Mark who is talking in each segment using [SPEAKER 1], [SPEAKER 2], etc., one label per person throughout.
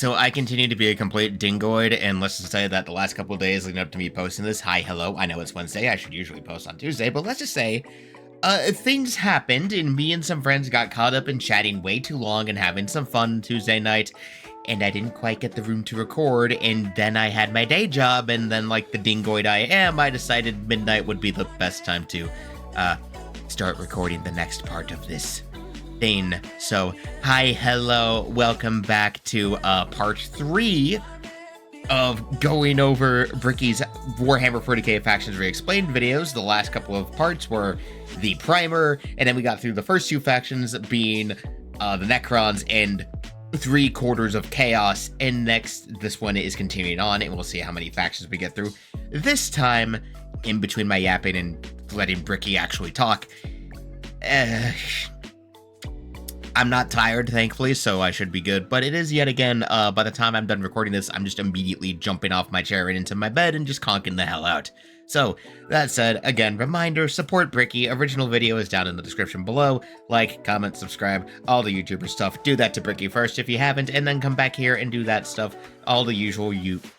[SPEAKER 1] So I continue to be a complete dingoid, and let's just say that the last couple of days leading up to me posting this, hi, hello, I know it's Wednesday, I should usually post on Tuesday, but let's just say, things happened, and me and some friends got caught up in chatting way too long and having some fun Tuesday night, and I didn't quite get the room to record, and then I had my day job, and then, like the dingoid I am, I decided midnight would be the best time to, start recording the next part of this thing. So, hi, hello, welcome back to part 3 of going over Bricky's Warhammer 40k Factions Re-Explained videos. The last couple of parts were the primer, and then we got through the first 2 factions being the Necrons and 3/4 of Chaos, and next, this one is continuing on, and we'll see how many factions we get through. This time, in between my yapping and letting Bricky actually talk, I'm not tired, thankfully, so I should be good, but it is yet again, by the time I'm done recording this, I'm just immediately jumping off my chair and into my bed and just conking the hell out. So, that said, again, reminder, support Bricky. Original video is down in the description below. Like, comment, subscribe, all the YouTuber stuff. Do that to Bricky first if you haven't, and then come back here and do that stuff. All the usual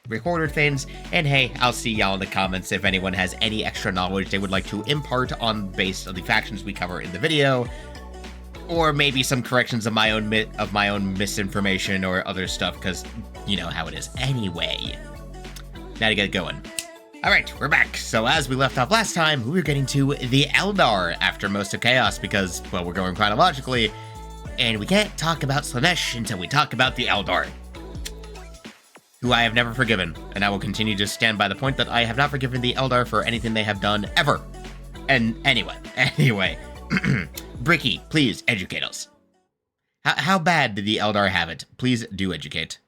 [SPEAKER 1] recorder things. And hey, I'll see y'all in the comments if anyone has any extra knowledge they would like to impart on base of the factions we cover in the video. Or maybe some corrections of my own misinformation or other stuff, because you know how it is. Anyway, now to get going. Alright, we're back. So as we left off last time, we were getting to the Eldar after most of Chaos because, well, we're going chronologically, and we can't talk about Slaanesh until we talk about the Eldar, who I have never forgiven, and I will continue to stand by the point that I have not forgiven the Eldar for anything they have done, ever. And anyway, Bricky, please educate us. How bad did the Eldar have it? Please do educate.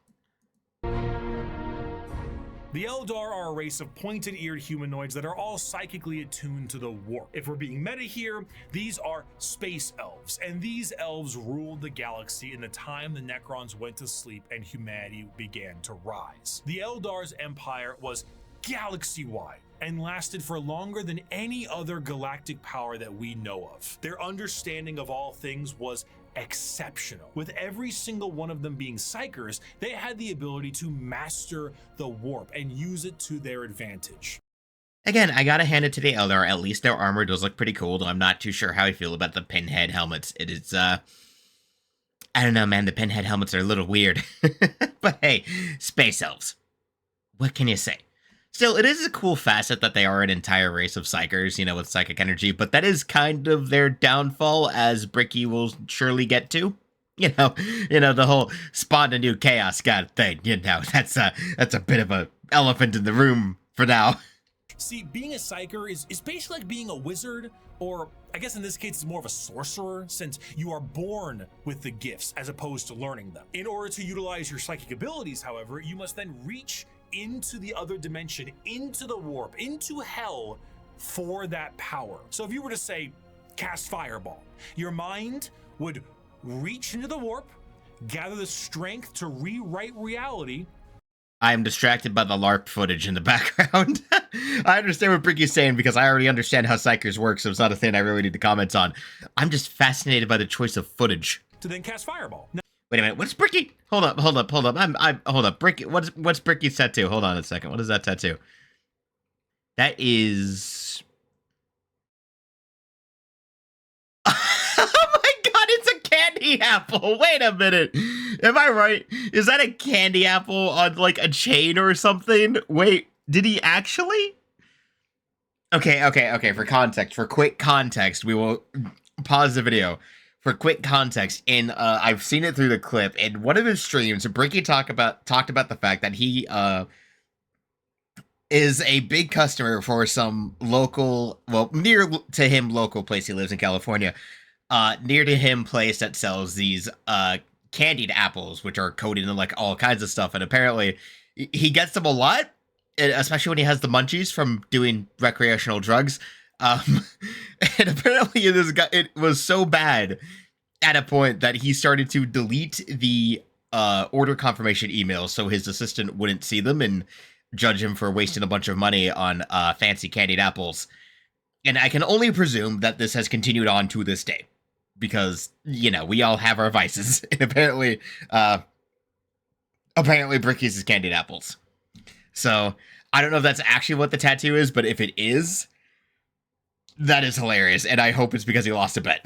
[SPEAKER 2] The Eldar are a race of pointed-eared humanoids that are all psychically attuned to the warp. If we're being meta here, these are space elves, and these elves ruled the galaxy in the time the Necrons went to sleep and humanity began to rise. The Eldar's empire was galaxy-wide and lasted for longer than any other galactic power that we know of. Their understanding of all things was exceptional. With every single one of them being Seikers, they had the ability to master the warp and use it to their advantage.
[SPEAKER 1] Again, I gotta hand it to the Eldar. At least their armor does look pretty cool, though I'm not too sure how I feel about the pinhead helmets. It is, I don't know, man, the pinhead helmets are a little weird. But hey, space elves. What can you say? Still, it is a cool facet that they are an entire race of Seikers, you know, with psychic energy, but that is kind of their downfall, as Bricky will surely get to. You know, the whole spawn a new chaos god thing, you know, that's a bit of a elephant in the room for now.
[SPEAKER 2] See, being a Seiker is basically like being a wizard, or I guess in this case it's more of a sorcerer, since you are born with the gifts as opposed to learning them. In order to utilize your psychic abilities, however, you must then reach into the other dimension, into the warp, into hell for that power. So if you were to say, cast Fireball, your mind would reach into the warp, gather the strength to rewrite reality.
[SPEAKER 1] I am distracted by the LARP footage in the background. I understand what Bricky's saying because I already understand how Seikers work, so it's not a thing I really need to comment on. I'm just fascinated by the choice of footage.
[SPEAKER 2] To then cast Fireball. Now,
[SPEAKER 1] wait a minute, what's Bricky? Hold up. Hold up. Bricky, what's Bricky's tattoo? Hold on a second. What is that tattoo? That is... Oh my god, it's a candy apple! Wait a minute! Am I right? Is that a candy apple on, like, a chain or something? Wait, did he actually? Okay, for quick context, we will pause the video. For quick context, and I've seen it through the clip, in one of his streams, Bricky talked about the fact that he is a big customer for some local, well, near to him local place, he lives in California, near to him place that sells these candied apples, which are coated in like all kinds of stuff, and apparently he gets them a lot, especially when he has the munchies from doing recreational drugs. And apparently it was so bad at a point that he started to delete the order confirmation emails so his assistant wouldn't see them and judge him for wasting a bunch of money on fancy candied apples. And I can only presume that this has continued on to this day, because, you know, we all have our vices. And apparently, apparently Bricky's is candied apples. So I don't know if that's actually what the tattoo is, but if it is, that is hilarious, and I hope it's because he lost a bet.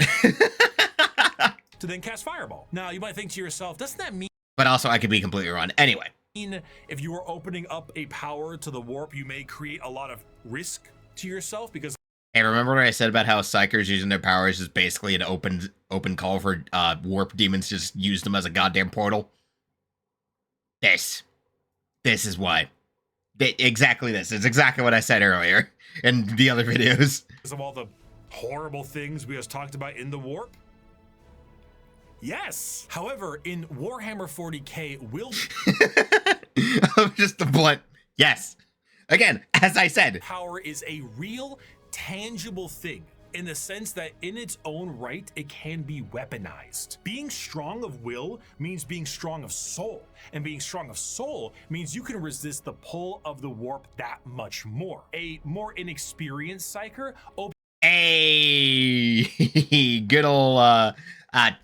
[SPEAKER 2] To then cast Fireball. Now, you might think to yourself, doesn't that mean...
[SPEAKER 1] But also, I could be completely wrong. Anyway.
[SPEAKER 2] If you are opening up a power to the warp, you may create a lot of risk to yourself because...
[SPEAKER 1] Hey, remember what I said about how Seikers using their powers is basically an open call for warp demons to just use them as a goddamn portal? This is why. Exactly this. It's exactly what I said earlier in the other videos.
[SPEAKER 2] Because of all the horrible things we just talked about in the warp? Yes. However, in Warhammer 40k, will
[SPEAKER 1] just the blunt yes. Again, as I said,
[SPEAKER 2] power is a real, tangible thing in the sense that in its own right, it can be weaponized. Being strong of will means being strong of soul, and being strong of soul means you can resist the pull of the warp that much more. A more inexperienced Seiker
[SPEAKER 1] hey, good old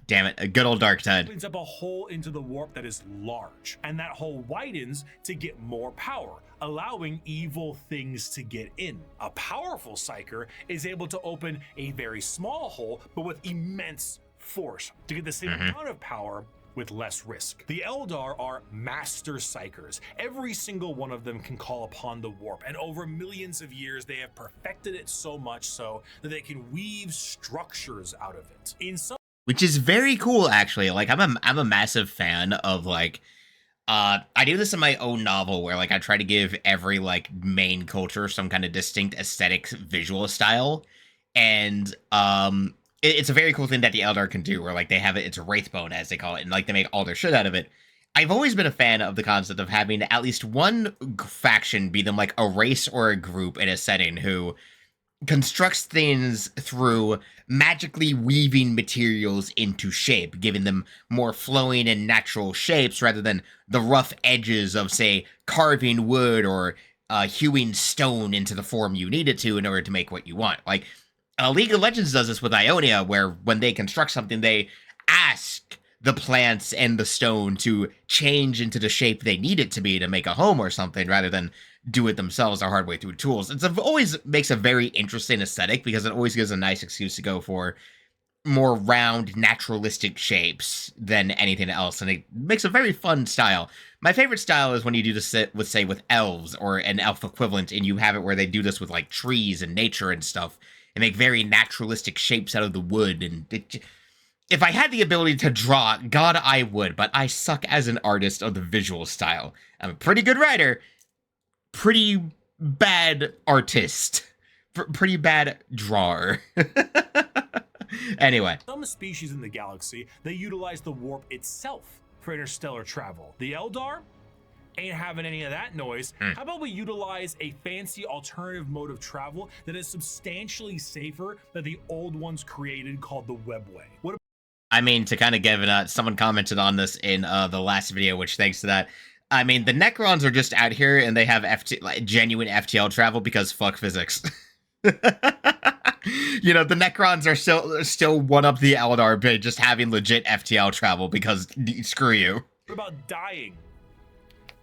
[SPEAKER 1] damn it, a good old dark tide
[SPEAKER 2] opens up a hole into the warp that is large, and that hole widens to get more power, allowing evil things to get in. A powerful Seiker is able to open a very small hole, but with immense force to get the same amount of power with less risk. The Eldar are master Seikers. Every single one of them can call upon the warp, and over millions of years they have perfected it so much so that they can weave structures out of it. In some
[SPEAKER 1] which is very cool, actually. Like, I'm a massive fan of, like, I do this in my own novel where, like, I try to give every, like, main culture some kind of distinct aesthetic visual style. And, it's a very cool thing that the Eldar can do, where, like, they have it, it's a Wraithbone, as they call it, and, like, they make all their shit out of it. I've always been a fan of the concept of having at least one faction be them, like, a race or a group in a setting who constructs things through magically weaving materials into shape, giving them more flowing and natural shapes rather than the rough edges of, say, carving wood or hewing stone into the form you need it to in order to make what you want. Like, League of Legends does this with Ionia, where when they construct something, they ask the plants and the stone to change into the shape they need it to be to make a home or something, rather than do it themselves the hard way through tools. It always makes a very interesting aesthetic because it always gives a nice excuse to go for more round, naturalistic shapes than anything else, and it makes a very fun style. My favorite style is when you do this with, say, with elves or an elf equivalent, and you have it where they do this with, like, trees and nature and stuff, and make very naturalistic shapes out of the wood, and if I had the ability to draw, God, I would, but I suck as an artist of the visual style. I'm a pretty good writer, pretty bad artist, pretty bad drawer. Anyway.
[SPEAKER 2] Some species in the galaxy, they utilize the warp itself for interstellar travel. The Eldar ain't having any of that noise. How about we utilize a fancy alternative mode of travel that is substantially safer than the old ones created called the Webway? What
[SPEAKER 1] I mean, to kind of give it someone commented on this in the last video, which thanks to that, I mean, the Necrons are just out here and they have genuine FTL travel because fuck physics. You know, the Necrons are still one up the Eldar by just having legit FTL travel because screw you.
[SPEAKER 2] What about dying?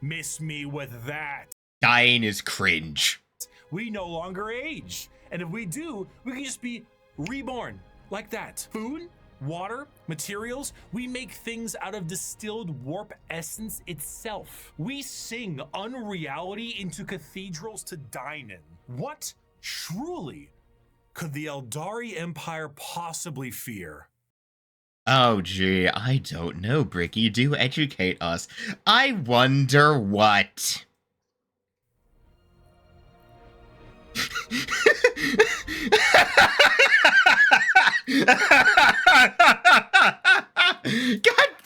[SPEAKER 2] Miss me with that.
[SPEAKER 1] Dying is cringe.
[SPEAKER 2] We no longer age. And if we do, we can just be reborn like that. Food, water, materials, we make things out of distilled warp essence itself. We sing unreality into cathedrals to dine in. What truly could the Eldari Empire possibly fear?
[SPEAKER 1] Oh, gee, I don't know, Bricky. Do educate us. I wonder what. God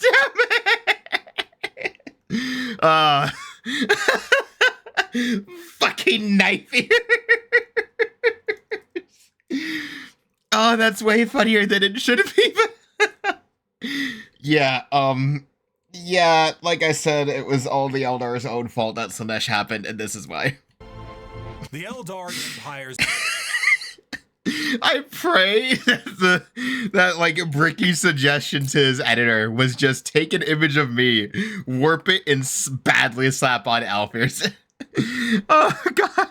[SPEAKER 1] damn it! Fucking knife ears. Oh, that's way funnier than it should be. Yeah, like I said, it was all the Eldar's own fault that Slaanesh happened, and this is why.
[SPEAKER 2] The Eldar Empire's
[SPEAKER 1] I pray that like Bricky's suggestion to his editor was just take an image of me, warp it, and badly slap on Alfier's. Oh god.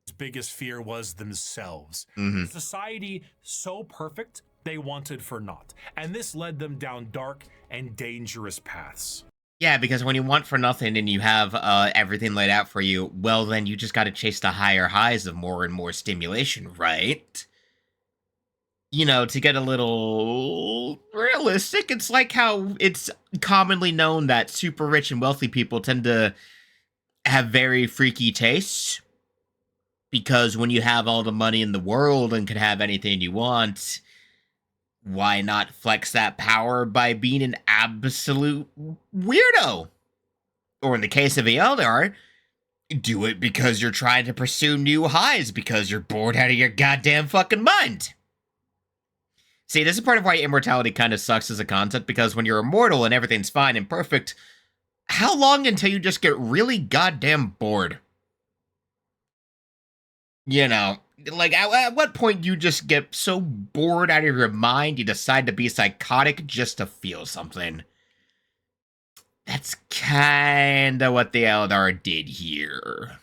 [SPEAKER 2] His biggest fear was themselves.
[SPEAKER 1] Mm-hmm.
[SPEAKER 2] Society so perfect they wanted for naught, and this led them down dark and dangerous paths.
[SPEAKER 1] Yeah, because when you want for nothing and you have everything laid out for you, well, then you just got to chase the higher highs of more and more stimulation, right? You know, to get a little realistic, it's like how it's commonly known that super rich and wealthy people tend to have very freaky tastes. Because when you have all the money in the world and can have anything you want, why not flex that power by being an absolute weirdo? Or in the case of the Eldar, do it because you're trying to pursue new highs because you're bored out of your goddamn fucking mind. See, this is part of why immortality kind of sucks as a concept, because when you're immortal and everything's fine and perfect, how long until you just get really goddamn bored? You know, like, at what point do you just get so bored out of your mind you decide to be psychotic just to feel something? That's kinda what the Eldar did here.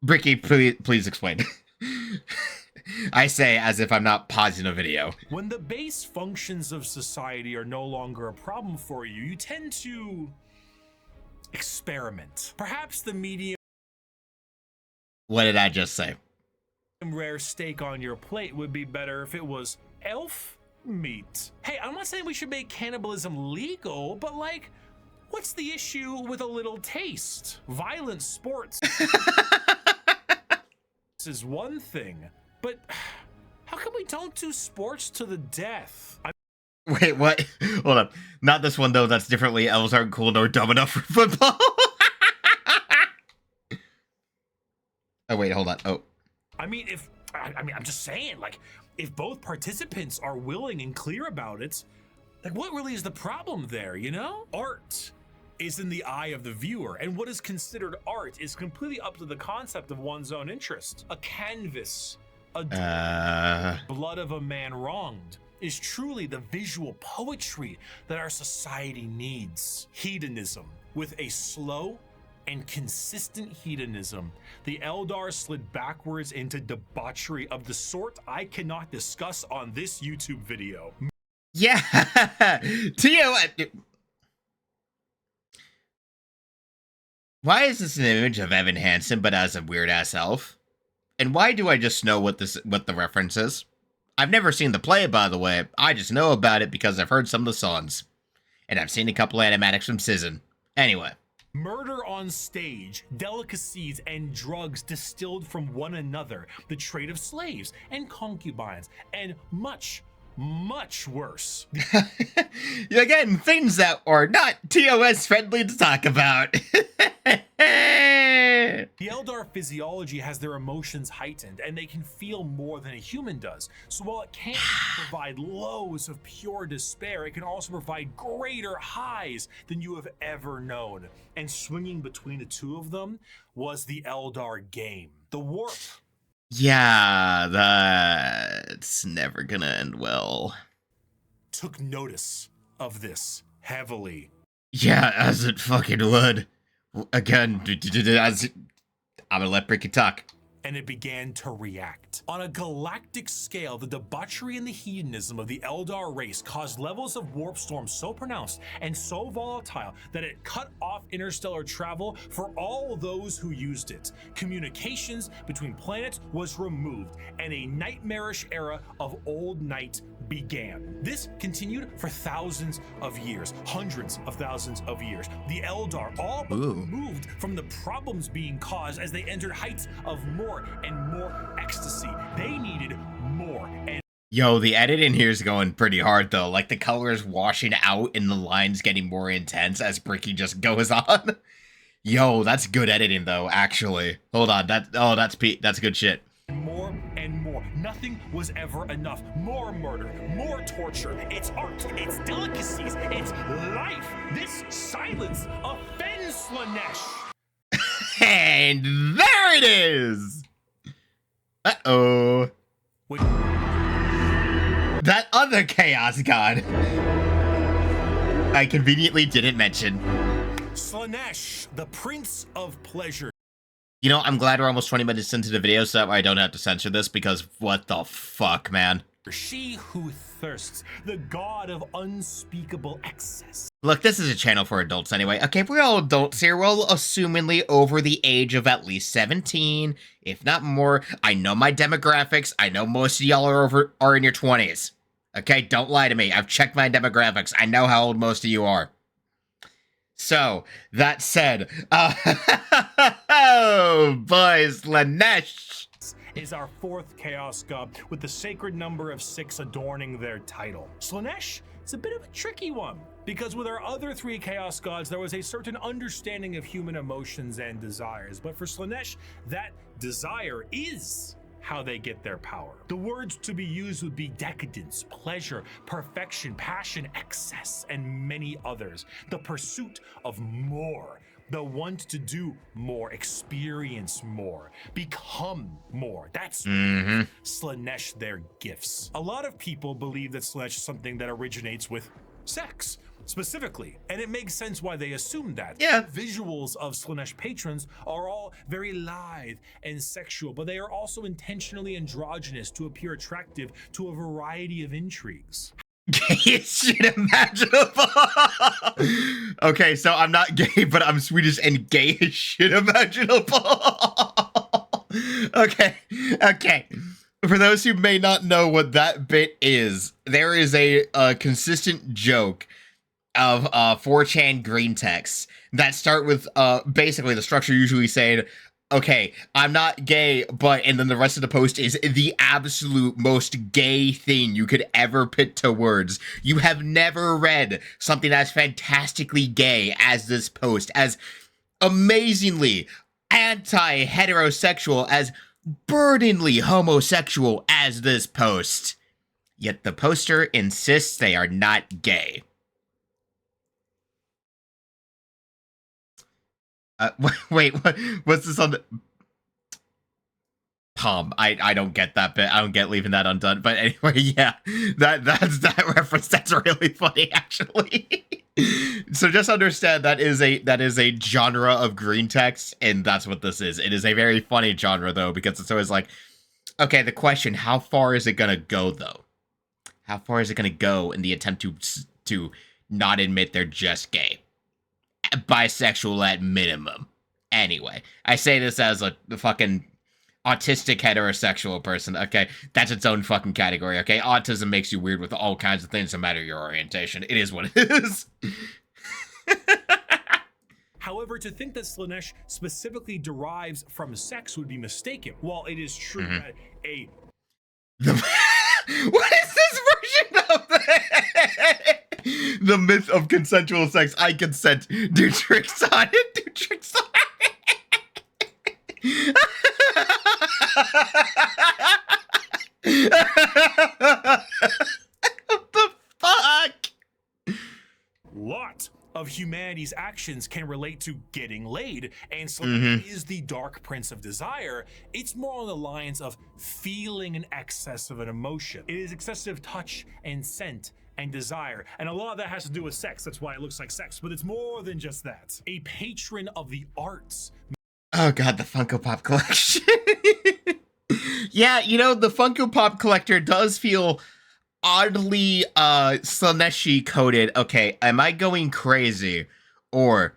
[SPEAKER 1] Bricky, please explain. I say as if I'm not pausing a video.
[SPEAKER 2] When the base functions of society are no longer a problem for you, you tend to experiment. Perhaps the medium
[SPEAKER 1] What did I just say?
[SPEAKER 2] rare steak on your plate would be better if it was elf meat. Hey, I'm not saying we should make cannibalism legal, but like, what's the issue with a little taste? Violent sports this is one thing, but how come we don't do sports to the death?
[SPEAKER 1] Wait, what? Hold up. Not this one, though. That's differently. Elves aren't cool nor dumb enough for football. Oh, wait, hold on. Oh.
[SPEAKER 2] I mean, I'm just saying, like, if both participants are willing and clear about it, like, what really is the problem there, you know? Art is in the eye of the viewer, and what is considered art is completely up to the concept of one's own interest. A canvas, blood of a man wronged, is truly the visual poetry that our society needs. Hedonism, with a slow and consistent hedonism, the Eldar slid backwards into debauchery of the sort I cannot discuss on this YouTube video.
[SPEAKER 1] Yeah. Why is this an image of Evan Hansen but as a weird-ass elf? And why do I just know what the reference is? I've never seen the play, by the way. I just know about it because I've heard some of the songs. And I've seen a couple animatics from Sizzin. Anyway.
[SPEAKER 2] Murder on stage, delicacies and drugs distilled from one another, the trade of slaves and concubines, and much, much worse.
[SPEAKER 1] Again, things that are not TOS friendly to talk about.
[SPEAKER 2] The Eldar physiology has their emotions heightened, and they can feel more than a human does. So while it can't provide lows of pure despair, it can also provide greater highs than you have ever known. And swinging between the two of them was the Eldar game. The warp.
[SPEAKER 1] Yeah, that's never gonna end well.
[SPEAKER 2] Took notice of this heavily.
[SPEAKER 1] Yeah, as it fucking would. Again, I'm gonna let Bricky talk.
[SPEAKER 2] And it began to react. On a galactic scale, the debauchery and the hedonism of the Eldar race caused levels of warp storm so pronounced and so volatile that it cut off interstellar travel for all those who used it. Communications between planets was removed, and a nightmarish era of old night began. This continued for thousands of years, hundreds of thousands of years. The Eldar all but moved from the problems being caused as they entered heights of more and more ecstasy. They needed more. And
[SPEAKER 1] yo, the editing here is going pretty hard though. Like the colors washing out and the lines getting more intense as Bricky just goes on. Yo, that's good editing though, actually. Hold on, that's good shit.
[SPEAKER 2] More and more. Nothing was ever enough. More murder, more torture. It's art, it's delicacies, it's life. This silence offends Slaanesh.
[SPEAKER 1] And there it is. Uh-oh. that other Chaos God I conveniently didn't mention.
[SPEAKER 2] Slaanesh, the Prince of Pleasure.
[SPEAKER 1] You know, I'm glad we're almost 20 minutes into the video so that way I don't have to censor this, because what the fuck, man.
[SPEAKER 2] She who thirsts, the god of unspeakable excess.
[SPEAKER 1] Look, this is a channel for adults anyway. Okay, we're all adults here. We're all assumingly over the age of at least 17, if not more. I know my demographics. I know most of y'all are in your 20s. Okay, don't lie to me. I've checked my demographics. I know how old most of you are. So, that said, oh, boys, Slaanesh
[SPEAKER 2] is our fourth Chaos God, with the sacred number of 6 adorning their title. Slaanesh is a bit of a tricky one, because with our other 3 Chaos Gods, there was a certain understanding of human emotions and desires, but for Slaanesh, that desire is how they get their power. The words to be used would be decadence, pleasure, perfection, passion, excess, and many others. The pursuit of more. The want to do more, experience more, become more. That's Slaanesh, their gifts. A lot of people believe that Slaanesh is something that originates with sex, specifically, and it makes sense why they assume that.
[SPEAKER 1] Yeah.
[SPEAKER 2] Visuals of Slaanesh patrons are all very lithe and sexual, but they are also intentionally androgynous to appear attractive to a variety of intrigues.
[SPEAKER 1] Gayest shit imaginable. Okay, so I'm not gay, but I'm Swedish and gayest shit imaginable. Okay. For those who may not know what that bit is, there is a consistent joke of 4chan green texts that start with basically the structure usually saying, okay, I'm not gay, but, and then the rest of the post is the absolute most gay thing you could ever put to words. You have never read something as fantastically gay as this post, as amazingly anti-heterosexual, as burdeningly homosexual as this post. Yet the poster insists they are not gay. Wait, what's this on the... Tom, I don't get that bit. I don't get leaving that undone. But anyway, yeah, that's that reference. That's really funny, actually. So just understand that is a genre of green text, and that's what this is. It is a very funny genre, though, because it's always like, okay, the question, how far is it gonna go, though? How far is it gonna go in the attempt to not admit they're just gay? Bisexual at minimum. Anyway, I say this as a fucking autistic heterosexual person, okay? That's its own fucking category, okay? Autism makes you weird with all kinds of things, no matter your orientation. It is what it is.
[SPEAKER 2] However, to think that Slaanesh specifically derives from sex would be mistaken. While it is true that a...
[SPEAKER 1] What is this version of that? The myth of consensual sex. I consent. Do tricks on it. Do tricks on it. What the fuck?
[SPEAKER 2] Lot of humanity's actions can relate to getting laid, and Slaanesh is the dark prince of desire. It's more on the lines of feeling an excess of an emotion. It is excessive touch and scent and desire, and a lot of that has to do with sex. That's why it looks like sex, but it's more than just that. A patron of the arts.
[SPEAKER 1] Oh god, the Funko Pop collection. Yeah, you know, the Funko Pop collector does feel oddly Slaanesh-y coded. Okay, am I going crazy? Or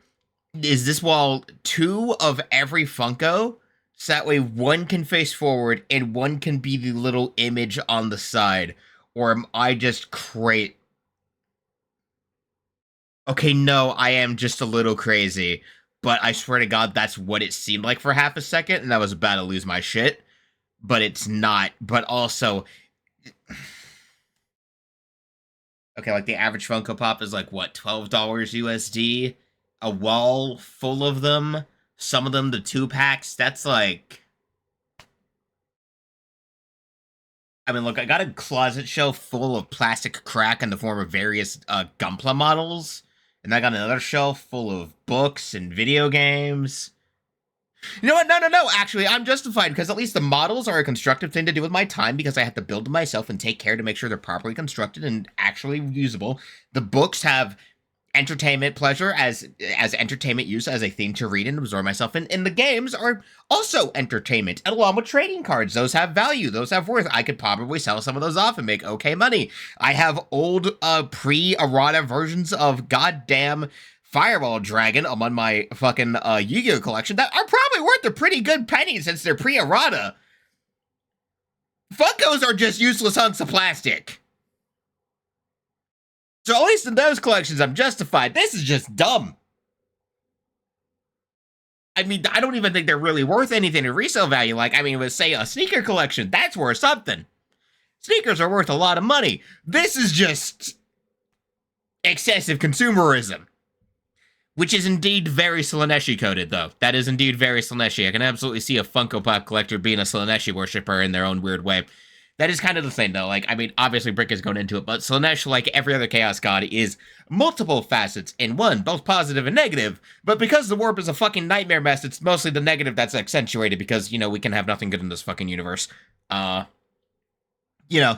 [SPEAKER 1] is this wall 2 of every Funko? So that way one can face forward and one can be the little image on the side. Or am I just crazy? Okay, no, I am just a little crazy. But I swear to God, that's what it seemed like for half a second, and I was about to lose my shit. But it's not. But also... Okay, like the average Funko Pop is like, what, $12 USD? A wall full of them? Some of them, the 2-packs, that's like... I mean, look, I got a closet shelf full of plastic crack in the form of various Gunpla models. And I got another shelf full of books and video games. You know what? No. Actually, I'm justified because at least the models are a constructive thing to do with my time because I have to build them myself and take care to make sure they're properly constructed and actually usable. The books have entertainment pleasure as entertainment use as a thing to read and absorb myself in. And the games are also entertainment, and along with trading cards, those have value, those have worth. I could probably sell some of those off and make okay money. I have old pre-errata versions of goddamn Fireball Dragon among my fucking Yu-Gi-Oh collection that are probably worth a pretty good penny since they're pre-errata. Funkos are just useless hunks of plastic. So at least in those collections, I'm justified. This is just dumb. I mean, I don't even think they're really worth anything in resale value. Like, I mean, let's say a sneaker collection, that's worth something. Sneakers are worth a lot of money. This is just excessive consumerism. Which is indeed very Slaaneshi coded, though. That is indeed very Slaaneshi. I can absolutely see a Funko Pop collector being a Slaaneshi worshiper in their own weird way. That is kind of the thing, though. Like, I mean, obviously Bricky's going into it, but Slaanesh, like every other Chaos God, is multiple facets in one, both positive and negative. But because the warp is a fucking nightmare mess, it's mostly the negative that's accentuated because, you know, we can have nothing good in this fucking universe. You know,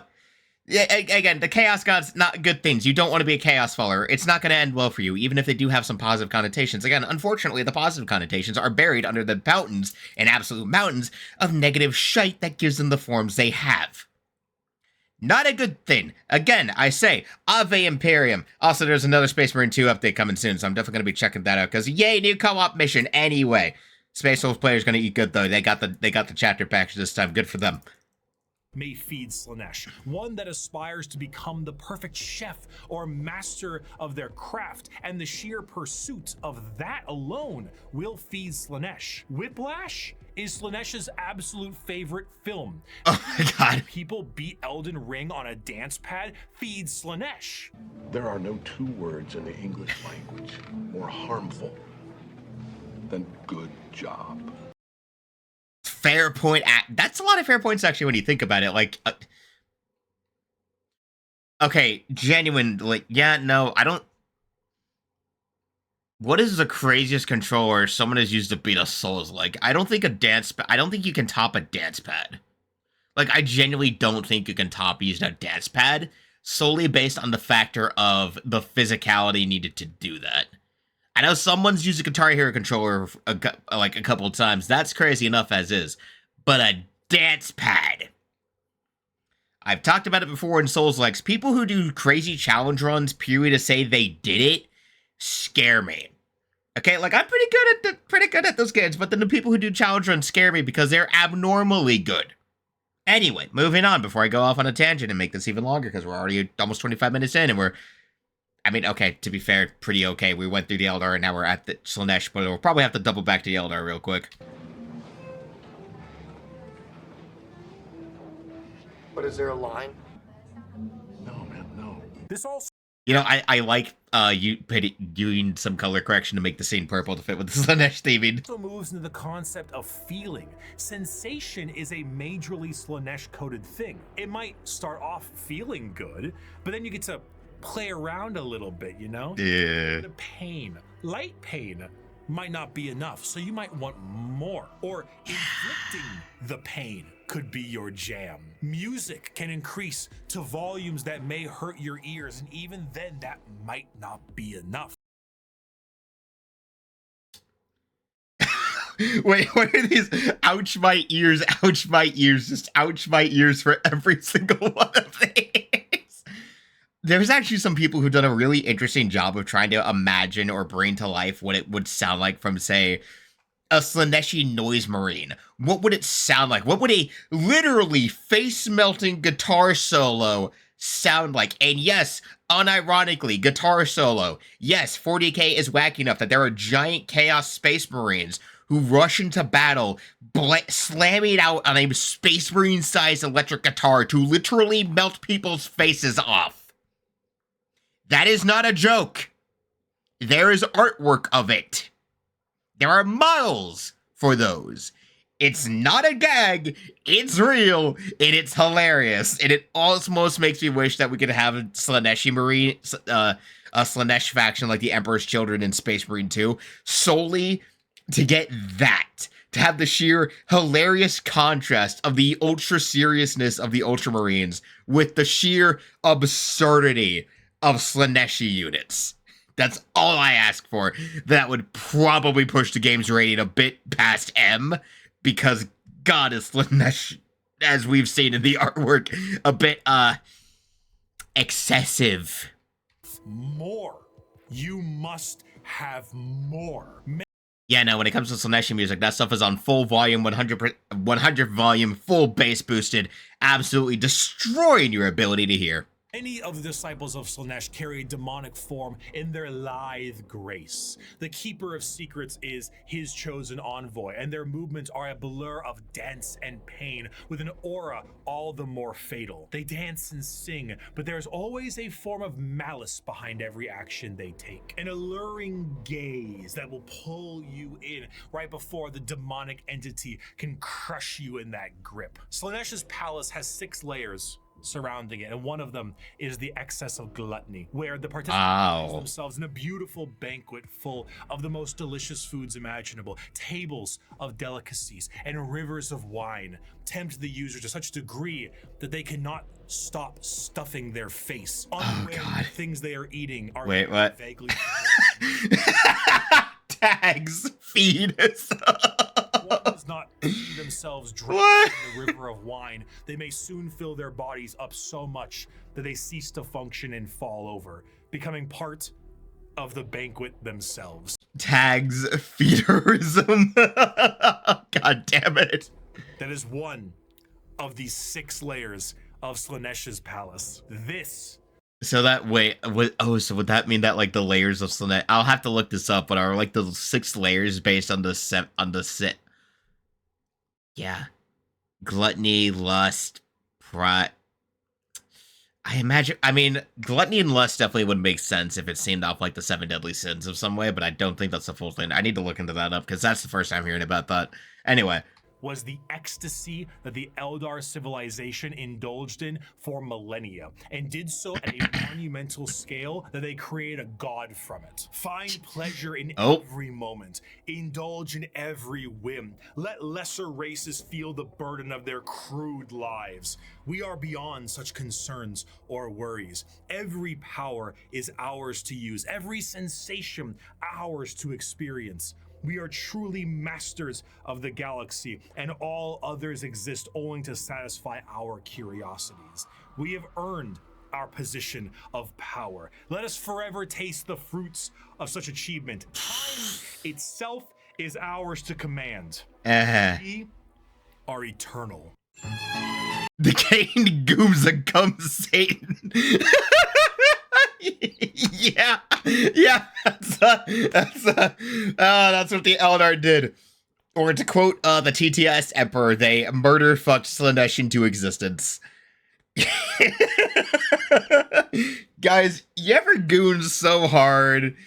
[SPEAKER 1] again, the Chaos Gods, not good things. You don't want to be a Chaos follower. It's not going to end well for you, even if they do have some positive connotations. Again, unfortunately, the positive connotations are buried under the mountains and absolute mountains of negative shite that gives them the forms they have. Not a good thing. Again, I say, Ave Imperium. Also, there's another Space Marine 2 update coming soon, so I'm definitely going to be checking that out, because yay, new co-op mission anyway. Space Wolf players going to eat good, though. They got the chapter package this time. Good for them.
[SPEAKER 2] May feed Slaanesh, one that aspires to become the perfect chef or master of their craft, and the sheer pursuit of that alone will feed Slaanesh. Whiplash is Slaanesh's absolute favorite film.
[SPEAKER 1] Oh my god.
[SPEAKER 2] People beat Elden Ring on a dance pad, feed Slaanesh.
[SPEAKER 3] There are no two words in the English language more harmful than good job.
[SPEAKER 1] Fair point. That's a lot of fair points, actually, when you think about it. Like, okay, genuine, like, yeah, no, I don't. What is the craziest controller someone has used to beat a Souls? Like, I don't think I don't think you can top a dance pad. Like, I genuinely don't think you can top using a dance pad solely based on the factor of the physicality needed to do that. I know someone's used a Guitar Hero controller like a couple of times. That's crazy enough as is. But a dance pad. I've talked about it before in Souls-likes. People who do crazy challenge runs purely to say they did it scare me. Okay, like I'm pretty good at those games, but then the people who do challenge runs scare me because they're abnormally good. Anyway, moving on before I go off on a tangent and make this even longer because we're already almost 25 minutes in and we're, I mean, okay, to be fair, pretty okay. We went through the Eldar and now we're at the Slaanesh, but we'll probably have to double back to the Eldar real quick.
[SPEAKER 4] But is there a line?
[SPEAKER 3] No, man, no.
[SPEAKER 2] This also
[SPEAKER 1] You know, I like you doing some color correction to make the scene purple to fit with the Slaanesh theming.
[SPEAKER 2] also moves into the concept of feeling. Sensation is a majorly Slaanesh-coded thing. It might start off feeling good, but then you get to play around a little bit, you know?
[SPEAKER 1] Yeah.
[SPEAKER 2] The pain, light pain, might not be enough, so you might want more. Or inflicting the pain could be your jam. Music can increase to volumes that may hurt your ears, and even then that might not be enough.
[SPEAKER 1] Wait, what are these? Ouch my ears, just ouch my ears for every single one of these. There's actually some people who've done a really interesting job of trying to imagine or bring to life what it would sound like from, say, a Slaaneshi noise marine. What would it sound like? What would a literally face-melting guitar solo sound like? And yes, unironically, guitar solo. Yes, 40k is wacky enough that there are giant Chaos Space Marines who rush into battle, slamming out on a Space Marine-sized electric guitar to literally melt people's faces off. That is not a joke. There is artwork of it. There are models for those. It's not a gag, it's real, and it's hilarious. And it almost makes me wish that we could have a Slaaneshi Marine, a Slaanesh faction like the Emperor's Children in Space Marine 2, solely to get that. to have the sheer hilarious contrast of the ultra seriousness of the Ultramarines with the sheer absurdity of Slaaneshi units. That's all I ask for. That would probably push the game's rating a bit past M, because God is Slaanesh, as we've seen in the artwork, a bit, excessive.
[SPEAKER 2] More. You must have more.
[SPEAKER 1] Yeah, no, when it comes to Slaaneshi music, that stuff is on full volume, 100 volume, full bass boosted, absolutely destroying your ability to hear.
[SPEAKER 2] Many of the disciples of Slaanesh carry a demonic form in their lithe grace. The Keeper of Secrets is his chosen envoy, and their movements are a blur of dance and pain, with an aura all the more fatal. They dance and sing, but there's always a form of malice behind every action they take. An alluring gaze that will pull you in right before the demonic entity can crush you in that grip. Slaanesh's palace has 6 layers surrounding it, and one of them is the excess of gluttony, where the participants find themselves in a beautiful banquet full of the most delicious foods imaginable. Tables of delicacies and rivers of wine tempt the user to such a degree that they cannot stop stuffing their face.
[SPEAKER 1] God.
[SPEAKER 2] Things they are eating are vaguely
[SPEAKER 1] tags feed us.
[SPEAKER 2] One does not see themselves drown in the river of wine. They may soon fill their bodies up so much that they cease to function and fall over, becoming part of the banquet themselves.
[SPEAKER 1] Tags feederism. God damn it.
[SPEAKER 2] That is one of the 6 layers of Slaanesh's palace.
[SPEAKER 1] So that so would that mean that like the layers of Slaanesh? I'll have to look this up, but are like the 6 layers based on the set? Yeah, gluttony, lust, pride. I mean, gluttony and lust definitely would make sense if it seemed off like the 7 deadly sins of some way, but I don't think that's the full thing. I need to look into that up because that's the first time hearing about that. Anyway.
[SPEAKER 2] Was the ecstasy that the Eldar civilization indulged in for millennia, and did so at a monumental scale that they create a god from it. Find pleasure in every moment, indulge in every whim, let lesser races feel the burden of their crude lives. We are beyond such concerns or worries. Every power is ours to use, every sensation ours to experience. We are truly masters of the galaxy, and all others exist only to satisfy our curiosities. We have earned our position of power. Let us forever taste the fruits of such achievement. Time itself is ours to command. We are eternal.
[SPEAKER 1] The Kane Goomza comes Satan. Yeah, that's what the Eldar did. Or to quote the TTS Emperor, they murder fucked Slaanesh into existence. Guys, you ever goon so hard,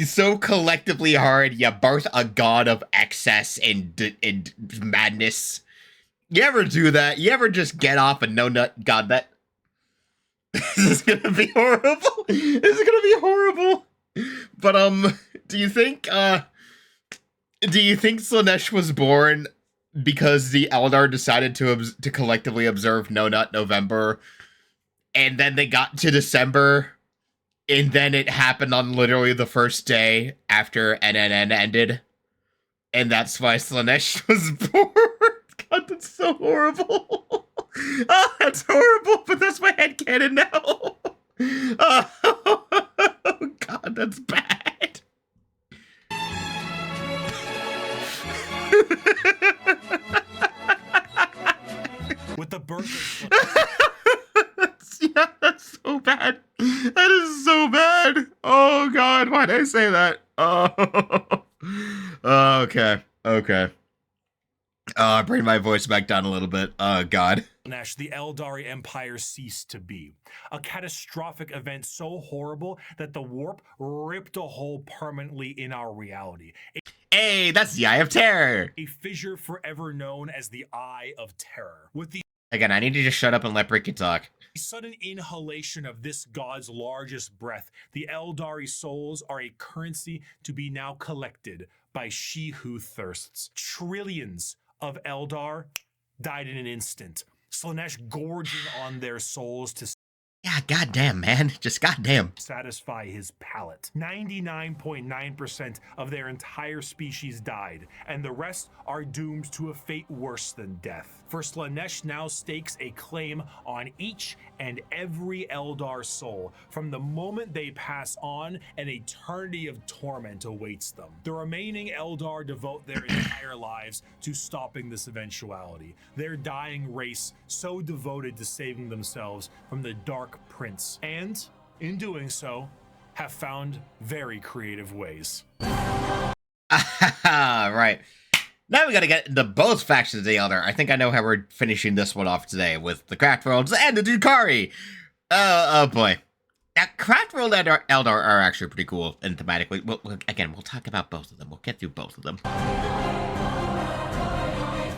[SPEAKER 1] so collectively hard, you birth a god of excess and madness? You ever do that? You ever just get off and no nut god that? This is gonna be horrible. This is gonna be horrible. But do you think Slaanesh was born because the Eldar decided to collectively observe No Nut November, and then they got to December, and then it happened on literally the first day after NNN ended, and that's why Slaanesh was born? God, that's so horrible. Oh, that's horrible, but that's my headcanon now. Oh, God, that's bad.
[SPEAKER 2] With the birth
[SPEAKER 1] Yeah, that's so bad. That is so bad. Oh, God, why did I say that? Oh. Okay. Bring my voice back down a little bit. Oh, God.
[SPEAKER 2] The Eldari Empire ceased to be. A catastrophic event so horrible that the warp ripped a hole permanently in our reality.
[SPEAKER 1] Hey, that's the Eye of Terror.
[SPEAKER 2] A fissure forever known as the Eye of Terror. With the
[SPEAKER 1] Again, I need to just shut up and let Bricky talk.
[SPEAKER 2] sudden inhalation of this god's largest breath, the Eldari souls are a currency to be now collected by she who thirsts. Trillions of Eldar died in an instant, Slaanesh gorging on their souls to
[SPEAKER 1] Yeah, goddamn, man. Just goddamn.
[SPEAKER 2] satisfy his palate. 99.9% of their entire species died, and the rest are doomed to a fate worse than death. For Slaanesh now stakes a claim on each and every Eldar soul. From the moment they pass on, an eternity of torment awaits them. The remaining Eldar devote their entire lives to stopping this eventuality. Their dying race so devoted to saving themselves from the Dark Prince, and in doing so, have found very creative ways.
[SPEAKER 1] Right. Now we gotta get into both factions of the Eldar. I think I know how we're finishing this one off today with the Craftworlds and the Drukari. Oh boy. Now, Craftworld and Eldar are actually pretty cool and thematically. We'll talk about both of them. We'll get through both of them.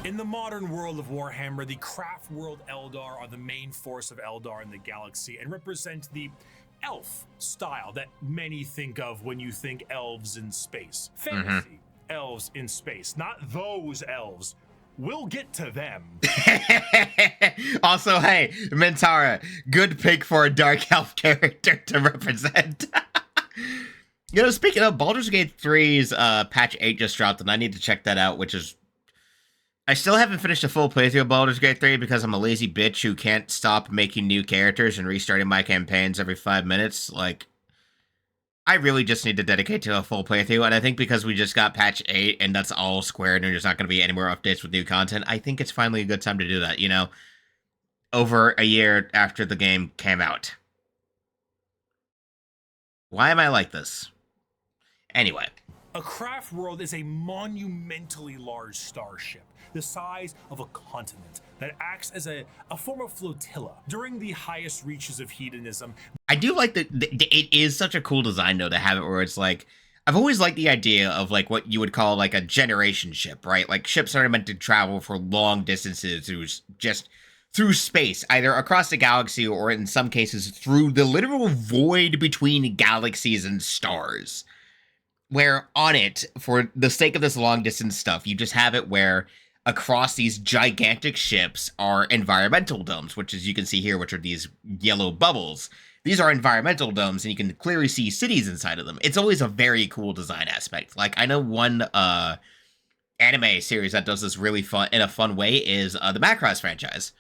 [SPEAKER 2] In the modern world of Warhammer, the Craftworld Eldar are the main force of Eldar in the galaxy and represent the elf style that many think of when you think elves in space. Fantasy elves in space, not those elves. We'll get to them.
[SPEAKER 1] Also, hey, Mintara, good pick for a dark elf character to represent. You know, speaking of, Baldur's Gate 3's patch 8 just dropped, and I need to check that out, which is... I still haven't finished a full playthrough of Baldur's Gate 3 because I'm a lazy bitch who can't stop making new characters and restarting my campaigns every 5 minutes. Like, I really just need to dedicate to a full playthrough, and I think because we just got patch 8 and that's all squared and there's not going to be any more updates with new content, I think it's finally a good time to do that, you know? Over a year after the game came out. Why am I like this? Anyway.
[SPEAKER 2] A craft world is a monumentally large starship, the size of a continent, that acts as a form of flotilla during the highest reaches of hedonism.
[SPEAKER 1] I do like that it is such a cool design, though, to have it where it's like, I've always liked the idea of like what you would call like a generation ship, right? Like ships that are meant to travel for long distances through space, either across the galaxy or in some cases through the literal void between galaxies and stars. Where on it, for the sake of this long distance stuff, you just have it where across these gigantic ships are environmental domes, which as you can see here, which are these yellow bubbles. These are environmental domes, and you can clearly see cities inside of them. It's always a very cool design aspect. Like, I know one anime series that does this really fun in a fun way is the Macross franchise,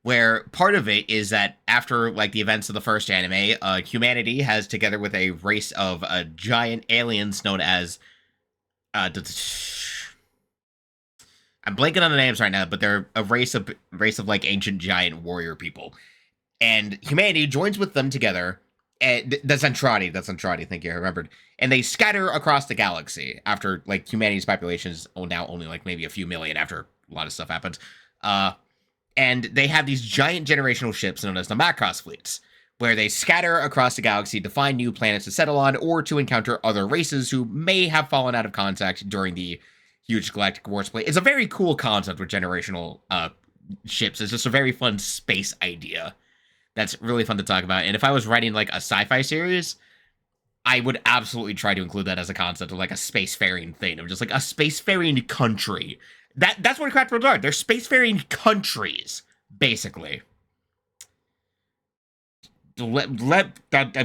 [SPEAKER 1] where part of it is that after like the events of the first anime, humanity has, together with a race of giant aliens known as I'm blanking on the names right now, but they're a race of like ancient giant warrior people, and humanity joins with them together. And that's Entails, thank you, I remembered. And they scatter across the galaxy after like humanity's population is now only like maybe a few million after a lot of stuff happens. And they have these giant generational ships known as the Macross fleets, where they scatter across the galaxy to find new planets to settle on or to encounter other races who may have fallen out of contact during the huge galactic war split. It's a very cool concept with generational ships. It's just a very fun space idea that's really fun to talk about. And if I was writing like a sci-fi series, I would absolutely try to include that as a concept of like a spacefaring thing, of just like a spacefaring country. That's what Craftworlds are. They're spacefaring countries, basically. I'm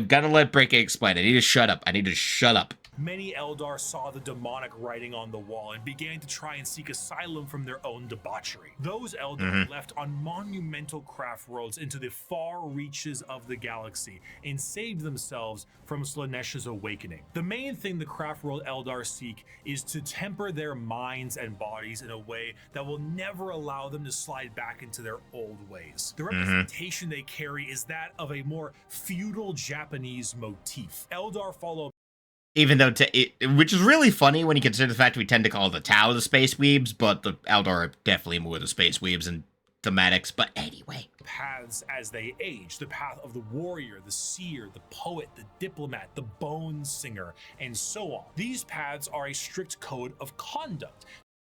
[SPEAKER 1] gonna let Bricky explain. I need to shut up.
[SPEAKER 2] Many Eldar saw the demonic writing on the wall and began to try and seek asylum from their own debauchery. Those Eldar left on monumental craft worlds into the far reaches of the galaxy and saved themselves from Slaanesh's awakening. The main thing the craft world Eldar seek is to temper their minds and bodies in a way that will never allow them to slide back into their old ways. The representation they carry is that of a more feudal Japanese motif. Eldar follow
[SPEAKER 1] Even though, which is really funny when you consider the fact we tend to call the Tau the space weebs, but the Eldar are definitely more the space weebs and thematics. But anyway,
[SPEAKER 2] paths as they age: the path of the warrior, the seer, the poet, the diplomat, the bone singer, and so on. These paths are a strict code of conduct.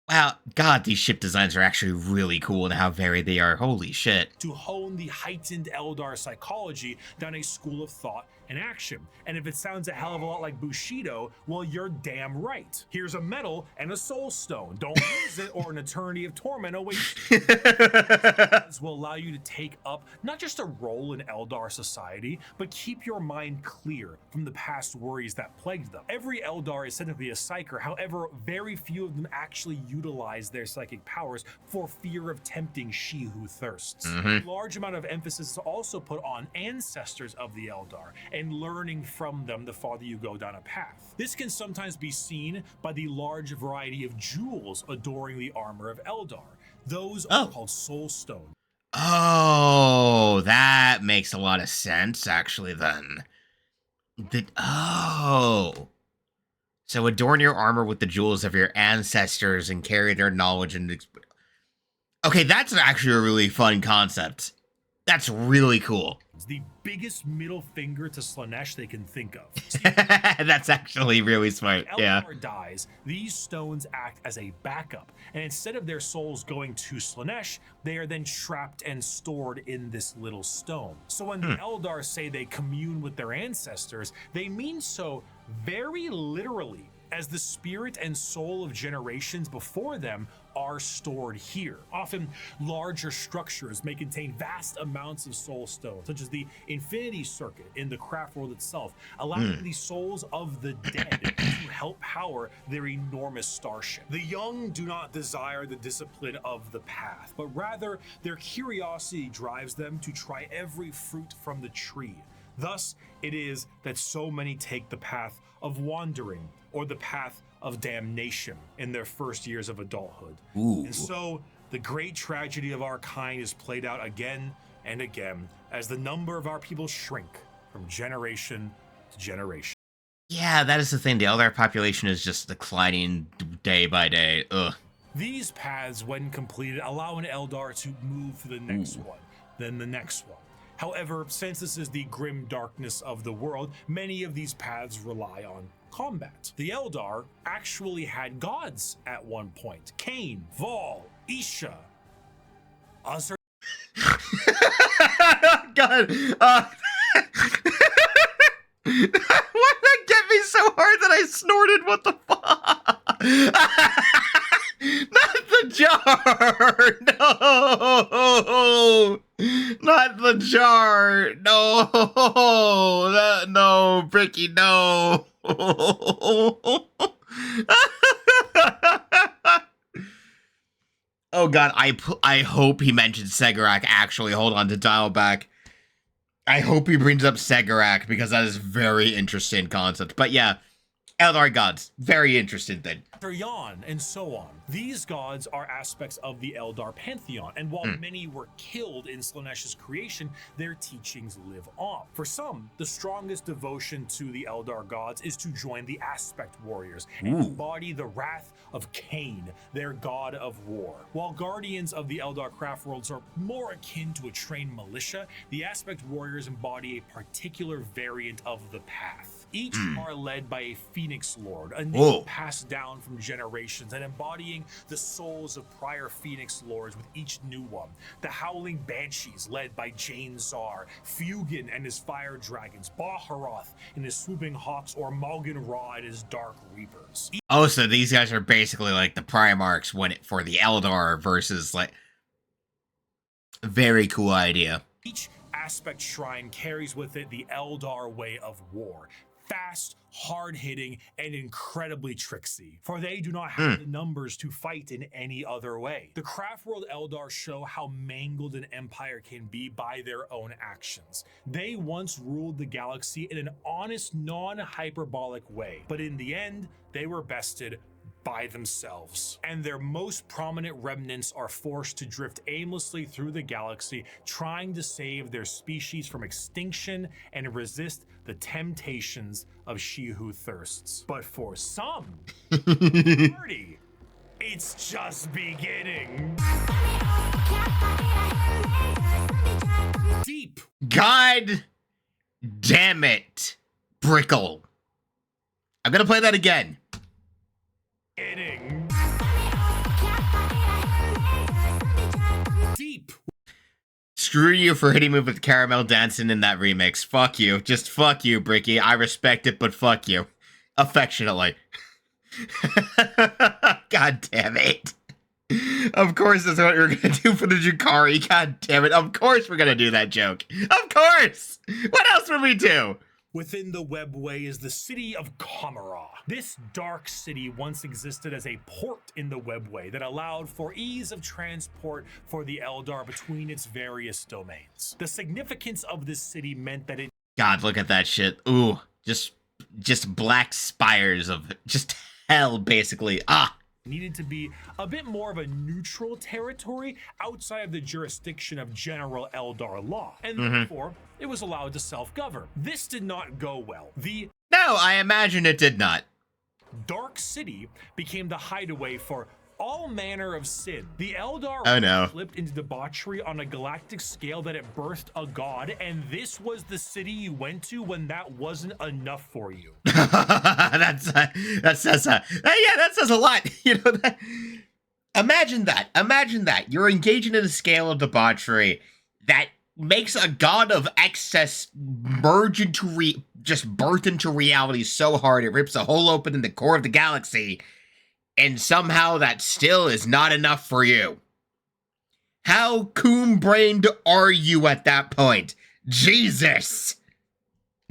[SPEAKER 1] Wow, God, these ship designs are actually really cool and how varied they are. Holy shit.
[SPEAKER 2] To hone the heightened Eldar psychology down a school of thought and action. And if it sounds a hell of a lot like Bushido, well, you're damn right. Here's a medal and a soul stone. Don't lose it or an eternity of torment awaits you. This will allow you to take up not just a role in Eldar society, but keep your mind clear from the past worries that plagued them. Every Eldar is said to be a Seiker, however, very few of them actually utilize their psychic powers for fear of tempting she who thirsts. A large amount of emphasis is also put on ancestors of the Eldar and learning from them the farther you go down a path. This can sometimes be seen by the large variety of jewels adoring the armor of Eldar. Those are called soul stones.
[SPEAKER 1] Oh, that makes a lot of sense, actually, then. So adorn your armor with the jewels of your ancestors and carry their knowledge and okay, that's actually a really fun concept. That's really cool.
[SPEAKER 2] It's the biggest middle finger to Slaanesh they can think of.
[SPEAKER 1] That's actually really smart. Yeah.
[SPEAKER 2] Eldar dies, these stones act as a backup, and instead of their souls going to Slaanesh, they are then trapped and stored in this little stone. So when the Eldar say they commune with their ancestors, they mean so very literally, as the spirit and soul of generations before them are stored here. Often, larger structures may contain vast amounts of soul stones, such as the Infinity Circuit in the Craftworld itself, allowing the souls of the dead to help power their enormous starship. The young do not desire the discipline of the path, but rather their curiosity drives them to try every fruit from the tree. Thus, it is that so many take the path of wandering or the path of damnation in their first years of adulthood. And so, the great tragedy of our kind is played out again and again as the number of our people shrink from generation to generation.
[SPEAKER 1] Yeah, that is the thing. The Eldar population is just declining day by day. Ugh.
[SPEAKER 2] These paths, when completed, allow an Eldar to move to the next one, then the next one. However, since this is the grim darkness of the world, many of these paths rely on combat. The Eldar actually had gods at one point. Cain, Vol, Isha, Azar.
[SPEAKER 1] God. Why did that get me so hard that I snorted? What the fuck? Not the jar! No! Not the jar! No! No, Bricky, no! Oh god, I hope he mentions Segarak. Actually, hold on to dial back. I hope he brings up Segarak because that is very interesting concept. But yeah, Eldar gods, very interesting thing.
[SPEAKER 2] Yon, and so on. These gods are aspects of the Eldar pantheon, and while many were killed in Slaanesh's creation, their teachings live on. For some, the strongest devotion to the Eldar gods is to join the Aspect Warriors and embody the wrath of Cain, their god of war. While guardians of the Eldar craftworlds are more akin to a trained militia, the Aspect Warriors embody a particular variant of the path. Each are led by a Phoenix Lord, a name passed down from generations and embodying the souls of prior Phoenix Lords with each new one. The Howling Banshees, led by Jane Zar, Fugin and his Fire Dragons, Baharoth and his Swooping Hawks, or Malgan Ra and his Dark Reapers.
[SPEAKER 1] Oh, so these guys are basically like the Primarchs for the Eldar versus like... Very cool idea.
[SPEAKER 2] Each Aspect Shrine carries with it the Eldar way of war. Fast, hard-hitting, and incredibly tricksy, for they do not have the numbers to fight in any other way. The Craftworld Eldar show how mangled an empire can be by their own actions. They once ruled the galaxy in an honest, non-hyperbolic way, but in the end, they were bested by themselves, and their most prominent remnants are forced to drift aimlessly through the galaxy, trying to save their species from extinction and resist the temptations of she who thirsts. But for some, party, it's just beginning. Deep.
[SPEAKER 1] God damn it, Brickle. I'm gonna play that again.
[SPEAKER 2] Beginning.
[SPEAKER 1] Screw you for hitting me with caramel dancing in that remix. Fuck you. Just fuck you, Bricky. I respect it, but fuck you. Affectionately. God damn it. Of course that's what we're gonna do for the Drukari. God damn it. Of course we're gonna do that joke. Of course! What else would we do?
[SPEAKER 2] Within the webway is the city of Kamara. This dark city once existed as a port in the webway that allowed for ease of transport for the Eldar between its various domains. The significance of this city meant that it—
[SPEAKER 1] God, look at that shit. Ooh, just black spires of just hell, basically.
[SPEAKER 2] needed to be a bit more of a neutral territory outside of the jurisdiction of general Eldar law, and therefore it was allowed to self-govern. This did not go well. The
[SPEAKER 1] No, I imagine it did not.
[SPEAKER 2] Dark City became the hideaway for all manner of sin. The Eldar flipped into debauchery on a galactic scale that it birthed a god, and this was the city you went to when that wasn't enough for you.
[SPEAKER 1] that says a lot. You know that. Imagine that. You're engaging in a scale of debauchery that makes a god of excess merge into birth into reality so hard it rips a hole open in the core of the galaxy. And somehow that still is not enough for you. How coon-brained are you at that point? Jesus!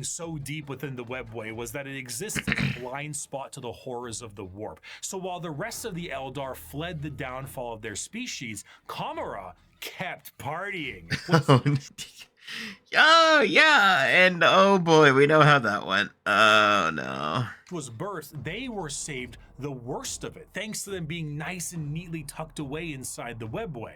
[SPEAKER 2] So deep within the webway was that it existed as a blind spot to the horrors of the warp. So while the rest of the Eldar fled the downfall of their species, Kamara kept partying.
[SPEAKER 1] Oh, yeah, and oh boy, we know how that went. Oh, no.
[SPEAKER 2] Was birthed, they were saved the worst of it, thanks to them being nice and neatly tucked away inside the webway.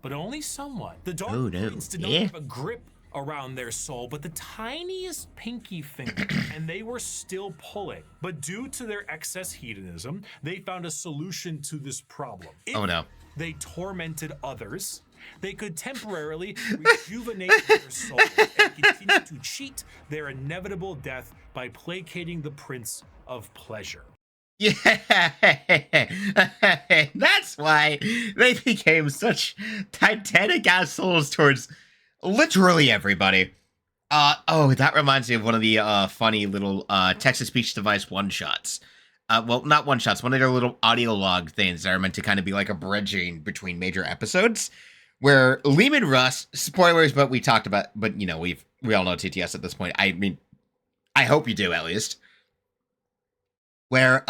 [SPEAKER 2] But only somewhat. The Dark Prince did not have a grip around their soul, but the tiniest pinky finger, and they were still pulling. But due to their excess hedonism, they found a solution to this problem. If they tormented others, they could temporarily rejuvenate their soul and continue to cheat their inevitable death by placating the Prince of Pleasure.
[SPEAKER 1] Yeah, that's why they became such titanic assholes towards literally everybody. That reminds me of one of the funny little text-to-speech device one-shots. Well, not one-shots, one of their little audio log things that are meant to kind of be like a bridging between major episodes, where Lehman Russ, spoilers, but we talked about, but you know, we all know TTS at this point. I mean, I hope you do at least. Where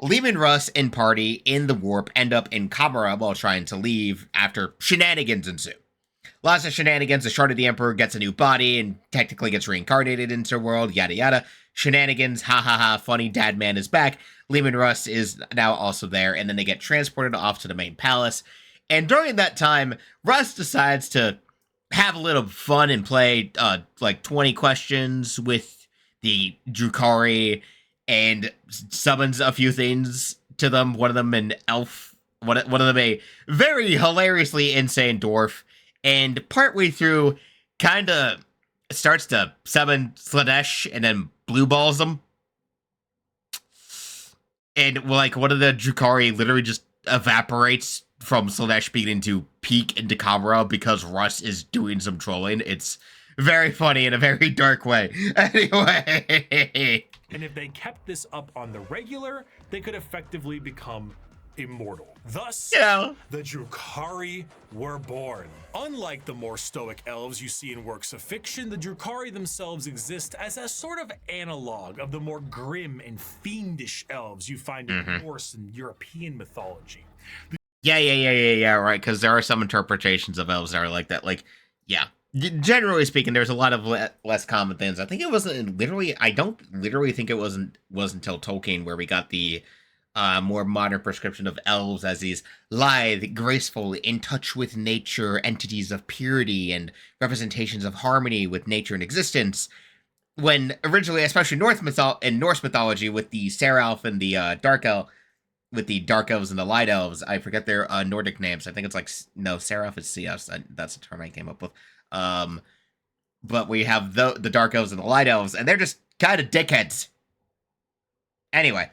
[SPEAKER 1] Lehman Russ and party in the warp end up in Kamara while trying to leave after shenanigans ensue. Lots of shenanigans. The Shard of the Emperor gets a new body and technically gets reincarnated into the world, yada yada. Shenanigans, ha ha ha, funny, dad man is back. Lehman Russ is now also there, and then they get transported off to the main palace. And during that time, Russ decides to have a little fun and play like 20 questions with the Drukari and summons a few things to them. One of them an elf, one of them a very hilariously insane dwarf. And partway through, kind of starts to summon Slaanesh and then blue balls them. And like one of the Drukari literally just evaporates from Slaanesh beginning to peek into Kamara because Russ is doing some trolling. It's very funny in a very dark way. Anyway.
[SPEAKER 2] And if they kept this up on the regular, they could effectively become immortal. Thus, the Drukari were born. Unlike the more stoic elves you see in works of fiction, the Drukari themselves exist as a sort of analog of the more grim and fiendish elves you find in Norse and European mythology.
[SPEAKER 1] Yeah, right, because there are some interpretations of elves that are like that. Like, yeah. Generally speaking, there's a lot of less common things. I think it wasn't literally, I don't literally think it was until Tolkien where we got the more modern prescription of elves as these lithe, graceful, in touch with nature entities of purity and representations of harmony with nature and existence. When originally, especially in Norse mythology, with the Seraph and the Dark Elf, with the Dark Elves and the Light Elves, I forget their Nordic names. I think it's like, no, Seraph is Seas. That's the term I came up with. But we have the Dark Elves and the Light Elves, and they're just kind of dickheads. Anyway.